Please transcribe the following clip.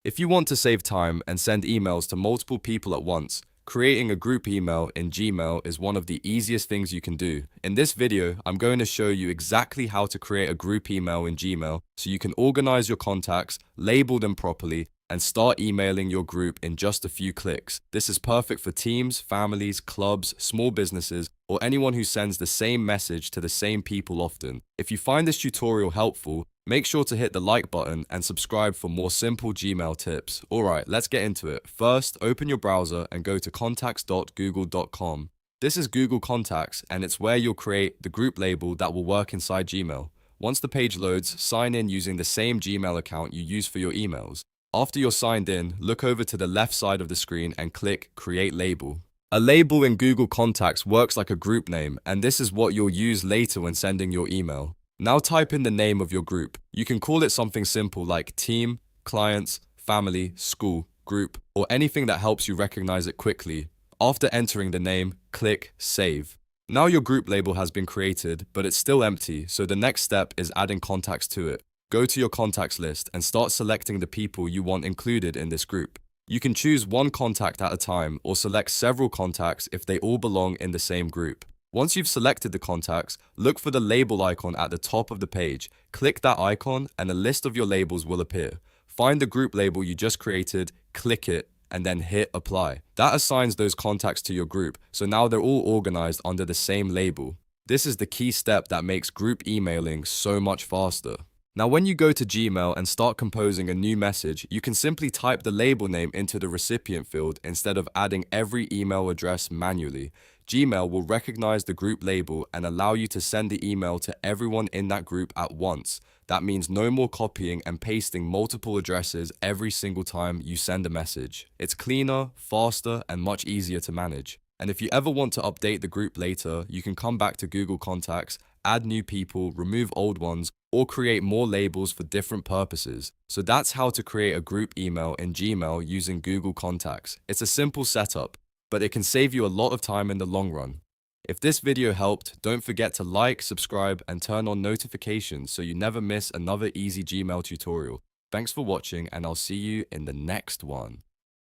If you want to save time and send emails to multiple people at once, creating a group email in Gmail is one of the easiest things you can do. In this video, I'm going to show you exactly how to create a group email in Gmail so you can organize your contacts, label them properly, and start emailing your group in just a few clicks. This is perfect for teams, families, clubs, small businesses, or anyone who sends the same message to the same people often. If you find this tutorial helpful, make sure to hit the like button and subscribe for more simple Gmail tips. Alright, let's get into it. First, open your browser and go to contacts.google.com. This is Google Contacts, and it's where you'll create the group label that will work inside Gmail. Once the page loads, sign in using the same Gmail account you use for your emails. After you're signed in, look over to the left side of the screen and click Create Label. A label in Google Contacts works like a group name, and this is what you'll use later when sending your email. Now type in the name of your group. You can call it something simple like team, clients, family, school, group, or anything that helps you recognize it quickly. After entering the name, click Save. Now your group label has been created, but it's still empty, so the next step is adding contacts to it. Go to your contacts list and start selecting the people you want included in this group. You can choose one contact at a time or select several contacts if they all belong in the same group. Once you've selected the contacts, look for the label icon at the top of the page. Click that icon and a list of your labels will appear. Find the group label you just created, click it, and then hit apply. That assigns those contacts to your group, so now they're all organized under the same label. This is the key step that makes group emailing so much faster. Now when you go to Gmail and start composing a new message, you can simply type the label name into the recipient field instead of adding every email address manually. Gmail will recognize the group label and allow you to send the email to everyone in that group at once. That means no more copying and pasting multiple addresses every single time you send a message. It's cleaner, faster, and much easier to manage. And if you ever want to update the group later, you can come back to Google Contacts, add new people, remove old ones, or create more labels for different purposes. So that's how to create a group email in Gmail using Google Contacts. It's a simple setup, but it can save you a lot of time in the long run. If this video helped, don't forget to like, subscribe, and turn on notifications so you never miss another easy Gmail tutorial. Thanks for watching, and I'll see you in the next one.